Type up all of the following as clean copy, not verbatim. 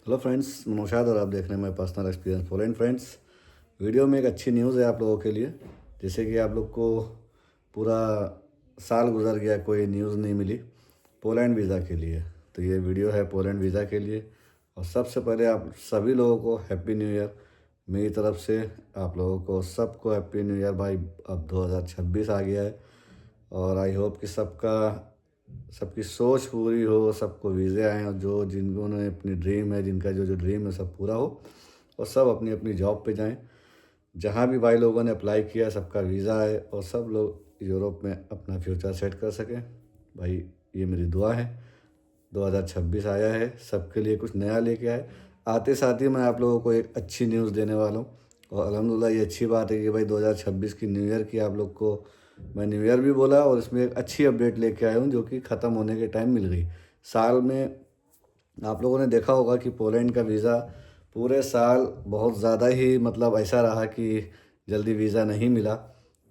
Hello friends, Naushad और आप देख रहे हैं my personal experience Poland. Friends, video में एक अच्छी न्यूज़ है आप लोगों के लिए। जैसे कि आप लोग को पूरा साल गुजर गया, कोई न्यूज़ नहीं मिली पोलैंड वीज़ा के लिए। तो ये वीडियो है पोलैंड वीज़ा के लिए। और सबसे पहले आप सभी लोगों को हैप्पी न्यू ईयर मेरी तरफ से। आप लोगों को सबको हैप्पी न्यू ईयर भाई। अब 2026 आ गया है और आई होप कि सबकी सोच पूरी हो, सबको वीज़े आएँ और जो जिनको ने अपनी ड्रीम है, जिनका जो जो ड्रीम है सब पूरा हो और सब अपनी अपनी जॉब पे जाएं। जहाँ भी भाई लोगों ने अप्लाई किया सबका वीज़ा आए और सब लोग यूरोप में अपना फ्यूचर सेट कर सकें। भाई ये मेरी दुआ है। 2026 आया है, सबके लिए कुछ नया लेके आए। आते साथ ही मैं आप लोगों को एक अच्छी न्यूज़ देने वाला हूँ और अल्हम्दुलिल्लाह ये अच्छी बात है कि भाई 2026 की न्यू ईयर की आप लोग को मैं न्यू ईयर भी बोला और इसमें एक अच्छी अपडेट लेके आया हूँ जो कि ख़त्म होने के टाइम मिल गई। साल में आप लोगों ने देखा होगा कि पोलैंड का वीज़ा पूरे साल बहुत ज़्यादा ही मतलब ऐसा रहा कि जल्दी वीज़ा नहीं मिला।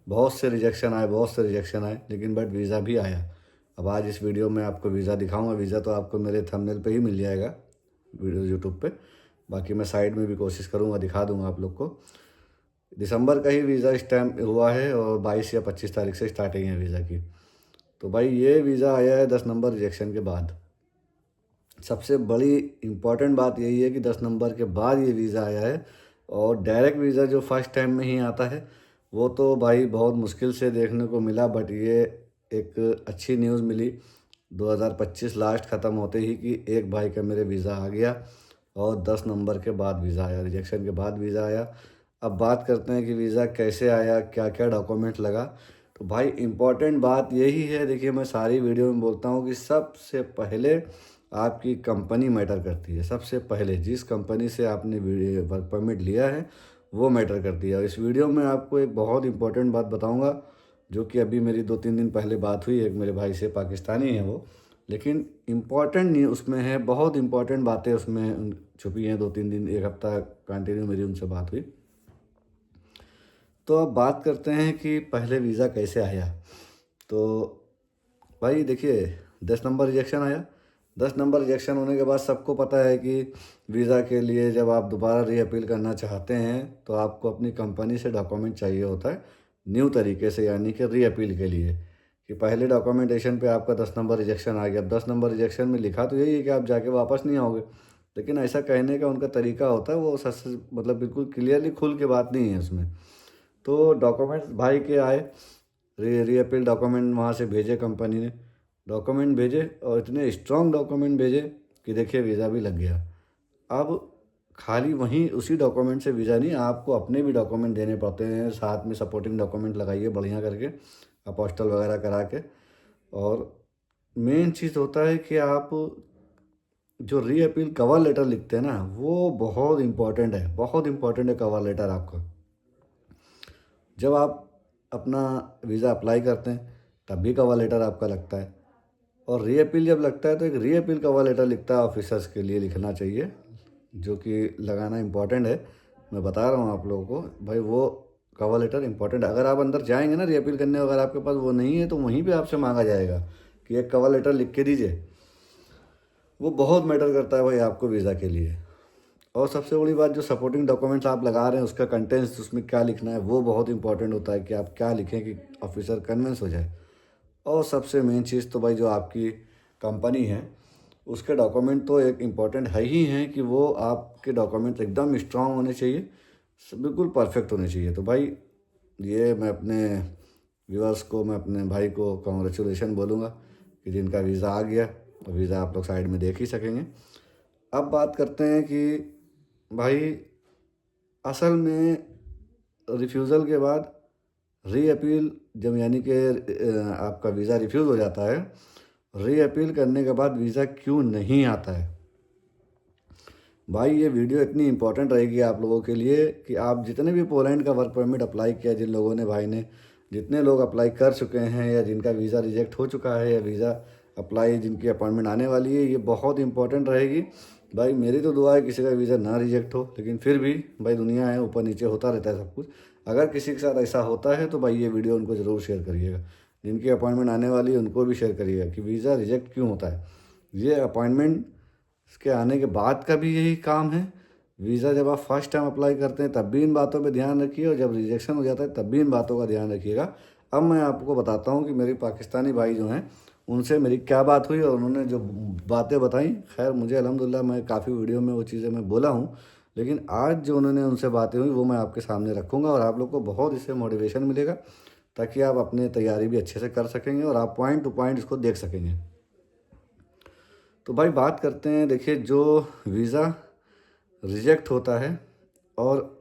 बहुत से रिजेक्शन आए, बहुत से रिजेक्शन आए, लेकिन बट वीज़ा भी आया। अब आज इस वीडियो में आपको वीज़ा दिखाऊंगा। वीज़ा तो आपको मेरे थंबनेल पे ही मिल जाएगा वीडियो यूट्यूब पे। बाकी मैं साइड में भी कोशिश करूंगा, दिखा दूंगा आप लोग को। दिसंबर का ही वीज़ा इस टाइम हुआ है और 22 या 25 तारीख से स्टार्टिंग है वीज़ा की। तो भाई ये वीज़ा आया है 10 नंबर रिजेक्शन के बाद। सबसे बड़ी इम्पॉर्टेंट बात यही है कि 10 नंबर के बाद ये वीज़ा आया है। और डायरेक्ट वीज़ा जो फर्स्ट टाइम में ही आता है वो तो भाई बहुत मुश्किल से देखने को मिला, बट ये एक अच्छी न्यूज़ मिली 2025 लास्ट ख़त्म होते ही कि एक भाई का मेरे वीज़ा आ गया और 10 नंबर के बाद वीज़ा आया, रिजेक्शन के बाद वीज़ा आया। अब बात करते हैं कि वीज़ा कैसे आया, क्या क्या डॉक्यूमेंट लगा। तो भाई इम्पॉर्टेंट बात यही है, देखिए मैं सारी वीडियो में बोलता हूँ कि सबसे पहले आपकी कंपनी मैटर करती है। सबसे पहले जिस कंपनी से आपने वर्क परमिट लिया है वो मैटर करती है। और इस वीडियो में आपको एक बहुत इंपॉर्टेंट बात बताऊंगा जो कि अभी मेरी 2-3 दिन पहले बात हुई एक मेरे भाई से, पाकिस्तानी है वो, लेकिन इम्पॉर्टेंट नहीं उसमें है, बहुत इंपॉर्टेंट बातें उसमें छुपी हैं। 2-3 दिन, एक हफ्ता कंटिन्यू मेरी उनसे बात हुई। तो अब बात करते हैं कि पहले वीज़ा कैसे आया। तो भाई देखिए 10 नंबर रिजेक्शन आया। 10 नंबर रिजेक्शन होने के बाद सबको पता है कि वीज़ा के लिए जब आप दोबारा रीअपील करना चाहते हैं तो आपको अपनी कंपनी से डॉक्यूमेंट चाहिए होता है न्यू तरीके से, यानी कि रीअपील के लिए। कि पहले डॉक्यूमेंटेशन पे आपका 10 नंबर रिजेक्शन आ गया। अब 10 नंबर रिजेक्शन में लिखा तो यही है कि आप जाके वापस नहीं आओगे, लेकिन ऐसा कहने का उनका तरीका होता है, वो सच मतलब बिल्कुल क्लियरली खुल के बात नहीं है उसमें। तो डॉक्यूमेंट्स भाई के आए, रीअपील डॉक्यूमेंट वहाँ से भेजे कंपनी ने, डॉक्यूमेंट भेजे और इतने स्ट्रॉन्ग डॉक्यूमेंट भेजे कि देखिए वीज़ा भी लग गया। अब खाली वहीं उसी डॉक्यूमेंट से वीज़ा नहीं, आपको अपने भी डॉक्यूमेंट देने पड़ते हैं, साथ में सपोर्टिंग डॉक्यूमेंट लगाइए बढ़िया करके, अपोस्टल वगैरह करा के। और मेन चीज़ होता है कि आप जो रीअपील कवर लेटर लिखते हैं ना, वो बहुत इंपॉर्टेंट है, बहुत इंपॉर्टेंट है कवर लेटर आपका। जब आप अपना वीज़ा अप्लाई करते हैं तब भी कवर लेटर आपका लगता है, और रीअपील जब लगता है तो एक रीअपील कवर लेटर लिखता है, ऑफिसर्स के लिए लिखना चाहिए, जो कि लगाना इम्पॉर्टेंट है। मैं बता रहा हूँ आप लोगों को भाई, वो कवर लेटर इम्पॉर्टेंट है। अगर आप अंदर जाएंगे ना रीअपील करने, अगर आपके पास वो नहीं है तो वहीं पे आपसे मांगा जाएगा कि एक कवर लेटर लिख के दीजिए। वो बहुत मैटर करता है भाई आपको वीज़ा के लिए। और सबसे बड़ी बात, जो सपोर्टिंग डॉक्यूमेंट्स आप लगा रहे हैं उसका कंटेंट्स, उसमें क्या लिखना है वो बहुत इंपॉर्टेंट होता है कि आप क्या लिखें कि ऑफिसर कन्विंस हो जाए। और सबसे मेन चीज़ तो भाई जो आपकी कंपनी है उसके डॉक्यूमेंट तो एक इम्पॉर्टेंट है ही हैं कि वो आपके डॉक्यूमेंट एकदम स्ट्रांग होने चाहिए, बिल्कुल परफेक्ट होने चाहिए। तो भाई ये मैं अपने व्यूअर्स को, मैं अपने भाई को कॉन्ग्रेचुलेशन बोलूँगा कि जिनका वीज़ा आ गया, और वीज़ा आप लोग साइड में देख ही सकेंगे। अब बात करते हैं कि भाई असल में रिफ्यूज़ल के बाद रीअपील, जब यानी कि आपका वीज़ा रिफ्यूज़ हो जाता है, रीअपील करने के बाद वीज़ा क्यों नहीं आता है। भाई ये वीडियो इतनी इंपॉर्टेंट रहेगी आप लोगों के लिए कि आप जितने भी पोलैंड का वर्क परमिट अप्लाई किया, जिन लोगों ने, भाई ने, जितने लोग अप्लाई कर चुके हैं या जिनका वीज़ा रिजेक्ट हो चुका है या वीज़ा अप्लाई जिनकी अपॉइंटमेंट आने वाली है, ये बहुत इंपॉर्टेंट रहेगी। भाई मेरी तो दुआ है किसी का वीज़ा ना रिजेक्ट हो, लेकिन फिर भी भाई दुनिया है, ऊपर नीचे होता रहता है सब कुछ। अगर किसी के साथ ऐसा होता है तो भाई ये वीडियो उनको ज़रूर शेयर करिएगा, जिनकी अपॉइंटमेंट आने वाली है उनको भी शेयर करिएगा कि वीज़ा रिजेक्ट क्यों होता है। ये अपॉइंटमेंट इसके आने के बाद का भी यही काम है। वीज़ा जब आप फर्स्ट टाइम अप्लाई करते हैं तब भी इन बातों पे ध्यान रखिए, और जब रिजेक्शन हो जाता है तब भी इन बातों का ध्यान रखिएगा। अब मैं आपको बताता हूँ कि मेरे पाकिस्तानी भाई जो हैं उनसे मेरी क्या बात हुई और उन्होंने जो बातें बताई। खैर मुझे अल्हम्दुलिल्लाह मैं काफ़ी वीडियो में वो चीज़ें मैं बोला हूँ, लेकिन आज जो उन्होंने उनसे बातें हुई वो मैं आपके सामने रखूँगा और आप लोग को बहुत इससे मोटिवेशन मिलेगा, ताकि आप अपनी तैयारी भी अच्छे से कर सकेंगे और आप पॉइंट टू पॉइंट इसको देख सकेंगे। तो भाई बात करते हैं, देखिए जो वीज़ा रिजेक्ट होता है और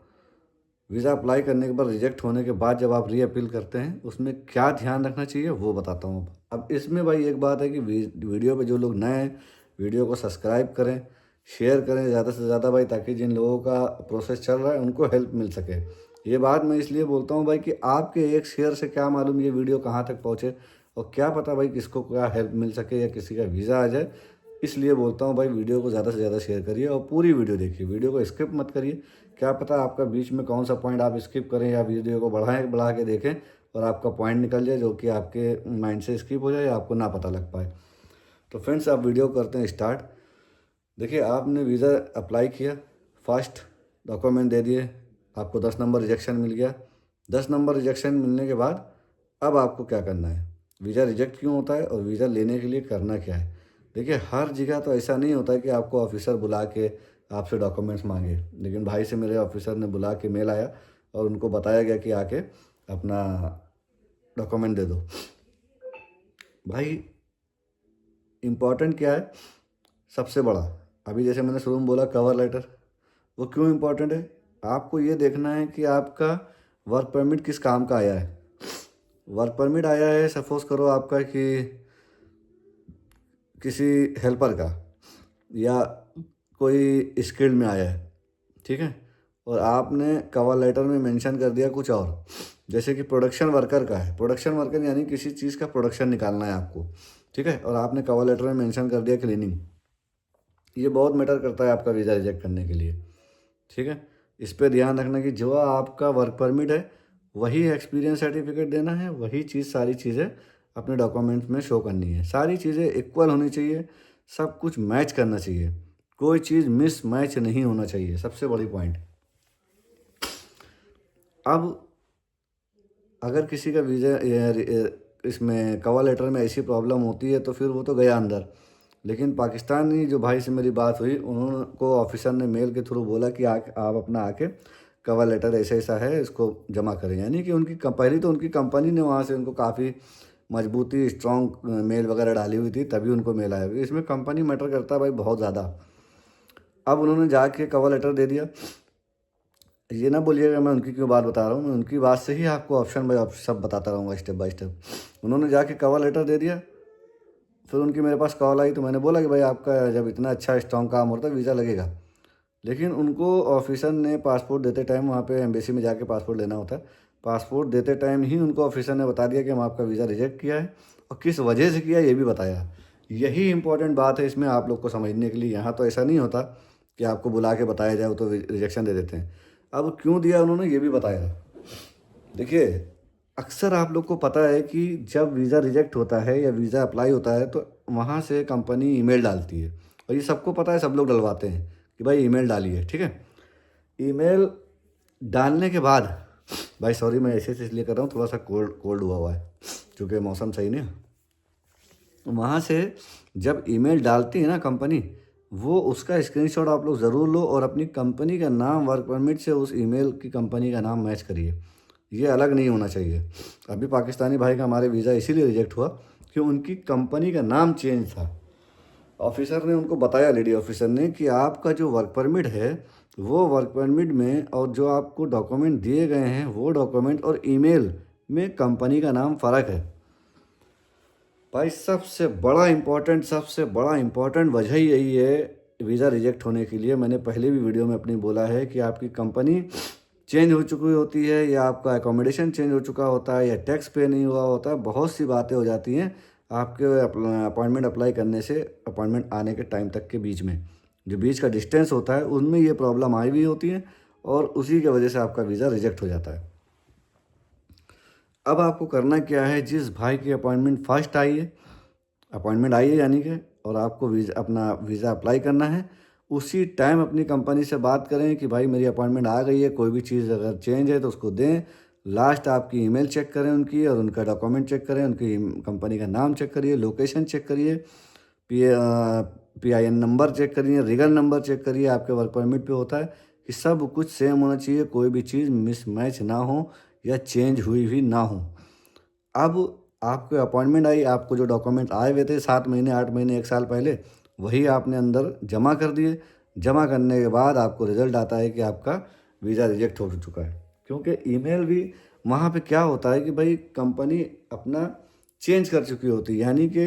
वीज़ा अप्लाई करने के बाद रिजेक्ट होने के बाद जब आप री अपील करते हैं उसमें क्या ध्यान रखना चाहिए वो बताता हूँ। अब इसमें भाई एक बात है कि वीडियो पे जो लोग नए हैं वीडियो को सब्सक्राइब करें, शेयर करें ज़्यादा से ज़्यादा भाई, ताकि जिन लोगों का प्रोसेस चल रहा है उनको हेल्प मिल सके। ये बात मैं इसलिए बोलता हूँ भाई कि आपके एक शेयर से क्या मालूम ये वीडियो कहाँ तक पहुँचे, और क्या पता भाई किसको क्या हेल्प मिल सके या किसी का वीज़ा आ जाए। इसलिए बोलता हूँ भाई वीडियो को ज़्यादा से ज़्यादा शेयर करिए और पूरी वीडियो देखिए, वीडियो को स्किप मत करिए। क्या पता आपका बीच में कौन सा पॉइंट आप स्किप करें या वीडियो को बढ़ा के देखें और आपका पॉइंट निकल जाए जो कि आपके माइंड से स्किप हो जाए या आपको ना पता लग पाए। तो फ्रेंड्स आप वीडियो करते हैं स्टार्ट। देखिए आपने वीज़ा अप्लाई किया, फर्स्ट डॉक्यूमेंट दे दिए, आपको 10 नंबर रिजेक्शन मिल गया। 10 नंबर रिजेक्शन मिलने के बाद अब आपको क्या करना है, वीज़ा रिजेक्ट क्यों होता है और वीज़ा लेने के लिए करना क्या है। देखिए हर जगह तो ऐसा नहीं होता है कि आपको ऑफिसर बुला के आपसे डॉक्यूमेंट्स मांगे, लेकिन भाई से मेरे ऑफिसर ने बुला के मेल आया और उनको बताया गया कि आके अपना डॉक्यूमेंट दे दो। भाई इम्पॉर्टेंट क्या है, सबसे बड़ा अभी जैसे मैंने शुरू में बोला कवर लेटर, वो क्यों इम्पोर्टेंट है, आपको ये देखना है कि आपका वर्क परमिट किस काम का आया है। वर्क परमिट आया है सपोज करो आपका कि किसी हेल्पर का या कोई स्किल्ड में आया है, ठीक है, और आपने कवर लेटर में मेंशन कर दिया कुछ और, जैसे कि प्रोडक्शन वर्कर का है, प्रोडक्शन वर्कर यानी किसी चीज़ का प्रोडक्शन निकालना है आपको, ठीक है, और आपने कवर लेटर में मेंशन कर दिया क्लीनिंग। ये बहुत मैटर करता है आपका वीज़ा रिजेक्ट करने के लिए, ठीक है। इस पे ध्यान रखना कि जो आपका वर्क परमिट है वही एक्सपीरियंस सर्टिफिकेट देना है, वही चीज़ सारी चीज़ें अपने डॉक्यूमेंट्स में शो करनी है, सारी चीज़ें इक्वल होनी चाहिए, सब कुछ मैच करना चाहिए, कोई चीज़ मिस मैच नहीं होना चाहिए, सबसे बड़ी पॉइंट। अब अगर किसी का वीज़ा इसमें कवर लेटर में ऐसी प्रॉब्लम होती है तो फिर वो तो गया अंदर, लेकिन पाकिस्तानी जो भाई से मेरी बात हुई उन्होंने को ऑफिसर ने मेल के थ्रू बोला कि आप अपना आके कवर लेटर ऐसा ऐसा है इसको जमा करें, यानी कि उनकी पहली तो उनकी कंपनी ने वहाँ से उनको काफ़ी मजबूती स्ट्रॉन्ग मेल वगैरह डाली हुई थी तभी उनको मेल आया। इसमें कंपनी मैटर करता है भाई बहुत ज़्यादा। अब उन्होंने जाके कवर लेटर दे दिया, ये ना बोलिएगा मैं उनकी क्यों बात बता रहा हूँ, मैं उनकी बात से ही आपको ऑप्शन बाय सब बताता रहूँगा स्टेप बाय स्टेप। उन्होंने जाके कवर लेटर दे दिया, फिर उनकी मेरे पास कॉल आई तो मैंने बोला कि भाई आपका जब इतना अच्छा स्ट्रॉन्ग काम होता है वीज़ा लगेगा, लेकिन उनको ऑफिसर ने पासपोर्ट देते टाइम वहाँ पे एम्बेसी में जाके पासपोर्ट लेना होता है, पासपोर्ट देते टाइम ही उनको ऑफिसर ने बता दिया कि हम आपका वीज़ा रिजेक्ट किया है और किस वजह से किया ये भी बताया। यही इंपॉर्टेंट बात है इसमें आप लोग को समझने के लिए। यहाँ तो ऐसा नहीं होता कि आपको बुला के बताया जाए, वो तो रिजेक्शन दे देते हैं। अब क्यों दिया उन्होंने ये भी बताया। देखिए अक्सर आप लोग को पता है कि जब वीज़ा रिजेक्ट होता है या वीज़ा अप्लाई होता है तो वहाँ से कंपनी ईमेल डालती है, और ये सबको पता है, सब लोग डलवाते हैं कि भाई ईमेल डालिए, ठीक है। ईमेल डालने के बाद भाई सॉरी मैं ऐसे इसलिए कर रहा हूँ, थोड़ा सा कोल्ड हुआ है क्योंकि मौसम सही नहीं है। वहाँ से जब ईमेल डालती है ना कंपनी, वो उसका स्क्रीनशॉट आप लोग ज़रूर लो और अपनी कंपनी का नाम वर्क परमिट से उस ईमेल की कंपनी का नाम मैच करिए, ये अलग नहीं होना चाहिए। अभी पाकिस्तानी भाई का हमारे वीज़ा इसीलिए रिजेक्ट हुआ कि उनकी कंपनी का नाम चेंज था। ऑफिसर ने उनको बताया, लेडी ऑफिसर ने, कि आपका जो वर्क परमिट है वो वर्क परमिट में और जो आपको डॉक्यूमेंट दिए गए हैं वो डॉक्यूमेंट और ईमेल में कंपनी का नाम फ़र्क है। भाई सबसे बड़ा इम्पोर्टेंट वजह ही यही है वीज़ा रिजेक्ट होने के लिए। मैंने पहले भी वीडियो में अपनी बोला है कि आपकी कंपनी चेंज हो चुकी होती है या आपका एकोमोडेशन चेंज हो चुका होता है या टैक्स पे नहीं हुआ होता है, बहुत सी बातें हो जाती हैं आपके अपॉइंटमेंट अप्लाई करने से अपॉइंटमेंट आने के टाइम तक के बीच में, जो बीच का डिस्टेंस होता है उनमें ये प्रॉब्लम आई हुई होती है और उसी की वजह से आपका वीज़ा रिजेक्ट हो जाता है। अब आपको करना क्या है, जिस भाई की अपॉइंटमेंट फर्स्ट आई है, अपॉइंटमेंट आई है यानी कि, और आपको अपना वीज़ा अप्लाई करना है, उसी टाइम अपनी कंपनी से बात करें कि भाई मेरी अपॉइंटमेंट आ गई है, कोई भी चीज़ अगर चेंज है तो उसको दें। लास्ट आपकी ईमेल चेक करें उनकी, और उनका डॉक्यूमेंट चेक करें, उनकी कंपनी का नाम चेक करिए, लोकेशन चेक करिए, PIN नंबर चेक करिए, रिगल नंबर चेक करिए। आपके वर्क परमिट पे होता है कि सब कुछ सेम होना चाहिए, कोई भी चीज़ मिसमैच ना हो या चेंज हुई हुई ना हो। अब आपको अपॉइंटमेंट आई, आपको जो डॉक्यूमेंट आए हुए थे 7 महीने, 8 महीने, 1 साल पहले, वही आपने अंदर जमा कर दिए। जमा करने के बाद आपको रिज़ल्ट आता है कि आपका वीज़ा रिजेक्ट हो चुका है। क्योंकि ईमेल भी वहाँ पे क्या होता है कि भाई कंपनी अपना चेंज कर चुकी होती है, यानी कि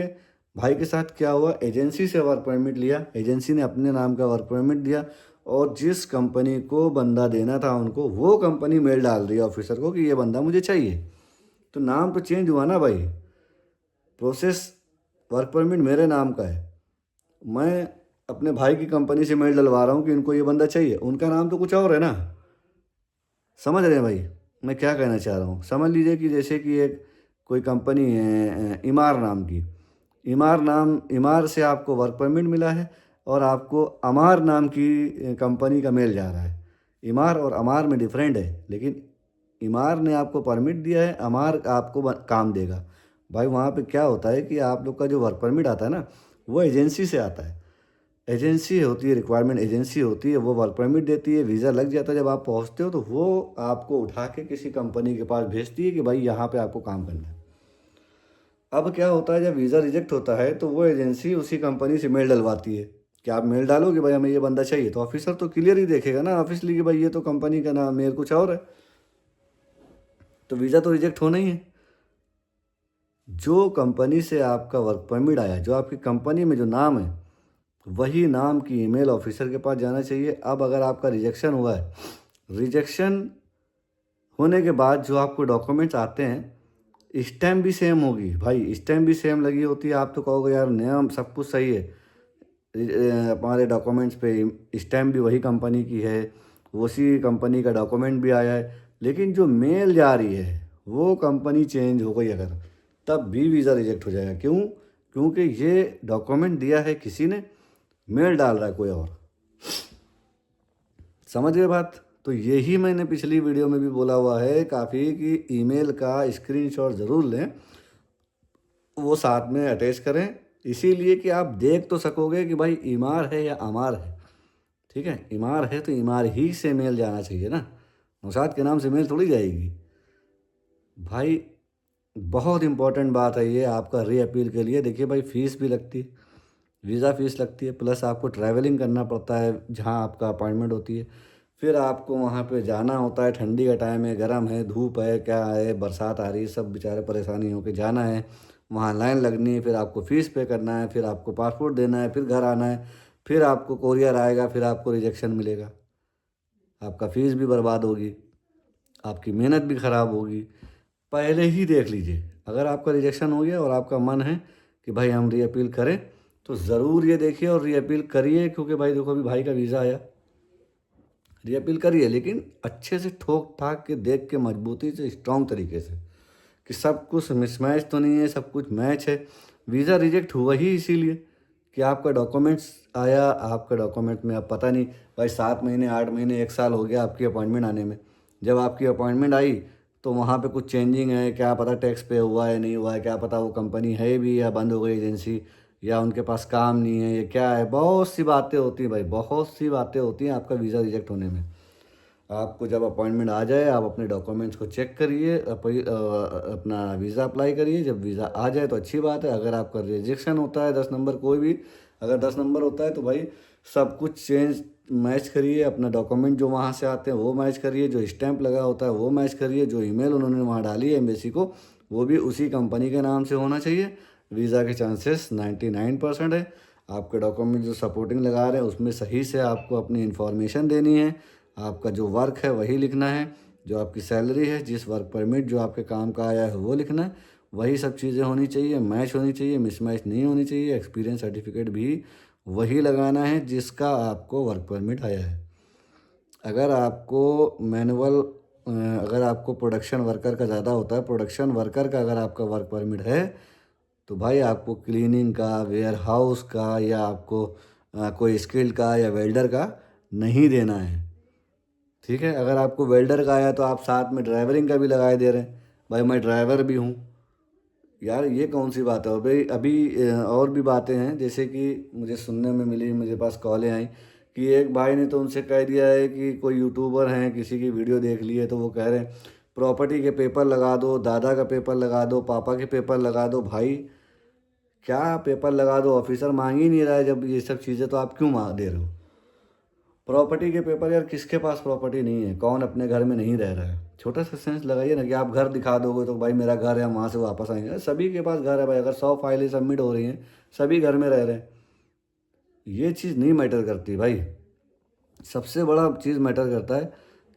भाई के साथ क्या हुआ, एजेंसी से वर्क परमिट लिया, एजेंसी ने अपने नाम का वर्क परमिट दिया, और जिस कंपनी को बंदा देना था उनको, वो कंपनी मेल डाल रही है ऑफिसर को कि ये बंदा मुझे चाहिए। तो नाम तो चेंज हुआ ना भाई, प्रोसेस वर्क परमिट मेरे नाम का है, मैं अपने भाई की कंपनी से मेल डलवा रहा हूँ कि इनको ये बंदा चाहिए, उनका नाम तो कुछ और है ना। समझ रहे हैं भाई मैं क्या कहना चाह रहा हूँ? समझ लीजिए कि जैसे कि एक कोई कंपनी है इमार नाम की, इमार से आपको वर्क परमिट मिला है, और आपको अमार नाम की कंपनी का मेल जा रहा है। इमार और अमार में डिफरेंट है, लेकिन इमार ने आपको परमिट दिया है, अमार आपको काम देगा। भाई वहाँ पे क्या होता है कि आप लोग का जो वर्क परमिट आता है ना, वो एजेंसी से आता है। एजेंसी होती है, रिक्वायरमेंट एजेंसी होती है, वो वर्क परमिट देती है, वीज़ा लग जाता है। जब आप पहुँचते हो तो वो आपको उठा के किसी कंपनी के पास भेजती है कि भाई यहाँ पे आपको काम करना है। अब क्या होता है, जब वीज़ा रिजेक्ट होता है तो वो एजेंसी उसी कंपनी से मेल डलवाती है कि आप मेल डालो कि भाई हमें ये बंदा चाहिए। तो ऑफिसर तो क्लियर ही देखेगा ना ऑफिसली कि भाई ये तो कंपनी का नाम है, कुछ और है, तो वीज़ा तो रिजेक्ट होना ही है। जो कंपनी से आपका वर्क परमिट आया, जो आपकी कंपनी में जो नाम है, वही नाम की ईमेल ऑफिसर के पास जाना चाहिए। अब अगर आपका रिजेक्शन हुआ है, रिजेक्शन होने के बाद जो आपको डॉक्यूमेंट्स आते हैं, स्टैम्प भी सेम होगी भाई, स्टैम्प भी सेम लगी होती है। आप तो कहोगे यार नियम सब कुछ सही है, हमारे डॉक्यूमेंट्स पे स्टैम्प भी वही कंपनी की है, उसी कंपनी का डॉक्यूमेंट भी आया है, लेकिन जो मेल जा रही है वो कंपनी चेंज हो गई अगर, तब भी वीज़ा रिजेक्ट हो जाएगा। क्यों? क्योंकि ये डॉक्यूमेंट दिया है किसी ने, मेल डाल रहा है कोई और। समझ गए बात? तो यही मैंने पिछली वीडियो में भी बोला हुआ है काफ़ी कि ईमेल का स्क्रीनशॉट ज़रूर लें, वो साथ में अटैच करें, इसीलिए कि आप देख तो सकोगे कि भाई इमार है या अमार है। ठीक है, इमार है तो इमार ही से मेल जाना चाहिए ना, नौशाद के नाम से मेल थोड़ी जाएगी भाई। बहुत इंपॉर्टेंट बात है ये आपका री अपील के लिए। देखिए भाई, फीस भी लगती है, वीज़ा फ़ीस लगती है, प्लस आपको ट्रैवलिंग करना पड़ता है जहाँ आपका अपॉइंटमेंट होती है। फिर आपको वहाँ पे जाना होता है, ठंडी का टाइम है, गर्म है, धूप है, क्या है, बरसात आ रही है, सब बेचारे परेशानी होकर जाना है, वहाँ लाइन लगनी है, फिर आपको फ़ीस पे करना है, फिर आपको पासपोर्ट देना है, फिर घर आना है, फिर आपको कोरियर आएगा, फिर आपको रिजेक्शन मिलेगा, आपका फ़ीस भी बर्बाद होगी, आपकी मेहनत भी ख़राब होगी। पहले ही देख लीजिए, अगर आपका रिजेक्शन हो गया और आपका मन है कि भाई हम री अपील करें, तो ज़रूर ये देखिए और री अपील करिए। क्योंकि भाई देखो, अभी भाई का वीज़ा आया, री अपील करिए, लेकिन अच्छे से ठोक ठाक के देख के, मजबूती से, स्ट्रॉन्ग तरीके से, कि सब कुछ मिसमैच तो नहीं है, सब कुछ मैच है। वीज़ा रिजेक्ट हुआ ही इसीलिए कि आपका डॉक्यूमेंट्स आया, आपका डॉक्यूमेंट में अब पता नहीं भाई 7 महीने, 8 महीने, 1 साल हो गया आपकी अपॉइंटमेंट आने में। जब आपकी अपॉइंटमेंट आई तो वहाँ पे कुछ चेंजिंग है, क्या पता टैक्स पे हुआ है, नहीं हुआ है, क्या पता वो कंपनी है भी या बंद हो गई एजेंसी, या उनके पास काम नहीं है, ये क्या है, बहुत सी बातें होती हैं भाई, बहुत सी बातें होती हैं आपका वीज़ा रिजेक्ट होने में। आपको जब अपॉइंटमेंट आ जाए, आप अपने डॉक्यूमेंट्स को चेक करिए, अपना वीज़ा अप्लाई करिए। जब वीज़ा आ जाए तो अच्छी बात है। अगर आपका रिजेक्शन होता है 10 नंबर, कोई भी अगर 10 नंबर होता है, तो भाई सब कुछ चेंज मैच करिए, अपना डॉक्यूमेंट जो वहाँ से आते हैं वो मैच करिए, जो स्टैंप लगा होता है वो मैच करिए, जो ईमेल उन्होंने वहाँ डाली है एम्बेसी को, वो भी उसी कंपनी के नाम से होना चाहिए। वीज़ा के चांसेस 99% है। आपके डॉक्यूमेंट जो सपोर्टिंग लगा रहे हैं उसमें सही से आपको अपनी इन्फॉर्मेशन देनी है, आपका जो वर्क है वही लिखना है, जो आपकी सैलरी है, जिस वर्क परमिट जो आपके काम का आया है वो लिखना है, वही सब चीज़ें होनी चाहिए, मैच होनी चाहिए, मिसमैच नहीं होनी चाहिए। एक्सपीरियंस सर्टिफिकेट भी वही लगाना है जिसका आपको वर्क परमिट आया है। अगर आपको मैनुअल अगर आपको प्रोडक्शन वर्कर का ज़्यादा होता है, प्रोडक्शन वर्कर का अगर आपका वर्क परमिट है, तो भाई आपको क्लीनिंग का, वेयर हाउस का या आपको कोई स्किल्ड का या वेल्डर का नहीं देना है। ठीक है, अगर आपको वेल्डर का आया तो आप साथ में ड्राइवरिंग का भी लगाए दे रहे हैं, भाई मैं ड्राइवर भी हूँ। यार ये कौन सी बात है। और भाई अभी और भी बातें हैं, जैसे कि मुझे सुनने में मिली, मेरे पास कॉलें आई कि एक भाई ने तो उनसे कह दिया है कि कोई यूट्यूबर हैं, किसी की वीडियो देख ली है तो वो कह रहे हैं प्रॉपर्टी के पेपर लगा दो, दादा का पेपर लगा दो, पापा के पेपर लगा दो। भाई क्या पेपर लगा दो, ऑफिसर मांग ही नहीं रहा है जब ये सब चीज़ें, तो आप क्यों मांग दे रहे हो प्रॉपर्टी के पेपर। यार किसके पास प्रॉपर्टी नहीं है, कौन अपने घर में नहीं रह रहा है। छोटा सा सेंस लगाइए ना कि आप घर दिखा दोगे तो भाई मेरा घर है, वहाँ से वापस आएंगे। सभी के पास घर है भाई, अगर 100 फाइलें सबमिट हो रही हैं, सभी घर में रह रहे हैं। ये चीज़ नहीं मैटर करती भाई। सबसे बड़ा चीज़ मैटर करता है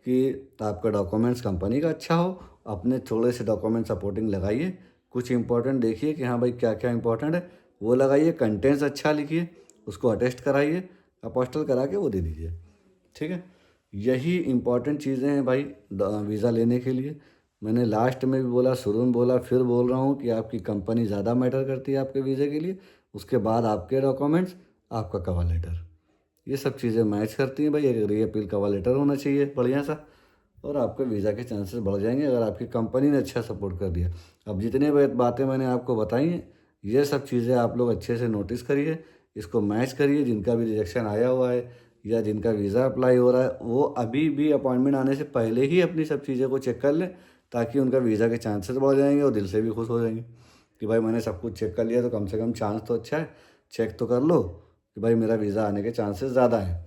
कि आपका डॉक्यूमेंट्स कंपनी का अच्छा हो। अपने थोड़े से डॉक्यूमेंट सपोर्टिंग लगाइए, कुछ इंपॉर्टेंट देखिए कि हाँ भाई क्या क्या इंपॉर्टेंट है वो लगाइए, कंटेंट्स अच्छा लिखिए, उसको अटेस्ट कराइए, अपोस्टल करा के वो दे दीजिए। ठीक है, यही इम्पॉर्टेंट चीज़ें हैं भाई वीज़ा लेने के लिए। मैंने लास्ट में भी बोला, शुरू में बोला, फिर बोल रहा हूँ कि आपकी कंपनी ज़्यादा मैटर करती है आपके वीज़े के लिए। उसके बाद आपके डॉक्यूमेंट्स, आपका कवर लेटर, ये सब चीज़ें मैच करती हैं भाई। एक री अपील कवर लेटर होना चाहिए बढ़िया सा, और आपके वीज़ा के चांसेस बढ़ जाएंगे अगर आपकी कंपनी ने अच्छा सपोर्ट कर दिया। अब जितनी बातें मैंने आपको बताई हैं, ये सब चीज़ें आप लोग अच्छे से नोटिस करिए, इसको मैच करिए। जिनका भी रिजेक्शन आया हुआ है या जिनका वीज़ा अप्लाई हो रहा है, वो अभी भी अपॉइंटमेंट आने से पहले ही अपनी सब चीज़ें को चेक कर लें, ताकि उनका वीज़ा के चांसेस बढ़ जाएंगे और दिल से भी खुश हो जाएंगे कि भाई मैंने सब कुछ चेक कर लिया, तो कम से कम चांस तो अच्छा है, चेक तो कर लो कि भाई मेरा वीज़ा आने के चांसेस ज़्यादा हैं।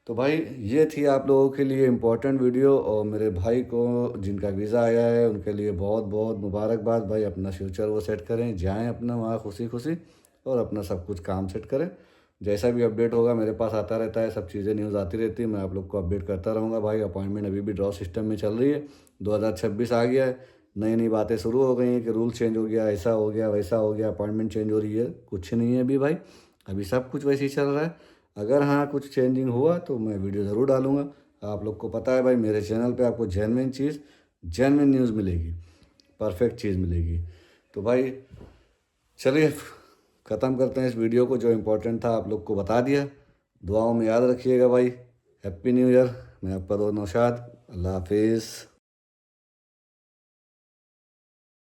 तो भाई ये थी आप लोगों के लिए इम्पोर्टेंट वीडियो, और मेरे भाई को जिनका वीज़ा आया है उनके लिए बहुत बहुत मुबारकबाद भाई। अपना फ्यूचर वो सेट करें, जाएं अपना वहाँ खुशी खुशी, और अपना सब कुछ काम सेट करें। जैसा भी अपडेट होगा मेरे पास आता रहता है, सब चीज़ें न्यूज़ आती रहती है, मैं आप लोग को अपडेट करता रहूँगा भाई। अपॉइंटमेंट अभी भी ड्रॉ सिस्टम में चल रही है, 2026 आ गया है, नई नई बातें शुरू हो गई हैं कि रूल चेंज हो गया, ऐसा हो गया, वैसा हो गया, अपॉइंटमेंट चेंज हो रही है। कुछ नहीं है अभी भाई, अभी सब कुछ वैसे ही चल रहा है। अगर हाँ कुछ चेंजिंग हुआ तो मैं वीडियो ज़रूर डालूँगा। आप लोग को पता है भाई, मेरे चैनल पे आपको जेन्युइन चीज़, जेन्युइन न्यूज़ मिलेगी, परफेक्ट चीज़ मिलेगी। तो भाई चलिए ख़त्म करते हैं इस वीडियो को, जो इम्पोर्टेंट था आप लोग को बता दिया। दुआओं में याद रखिएगा भाई। Happy new year. मैं आपका दोस्त नौशाद। अल्लाह हाफिज़।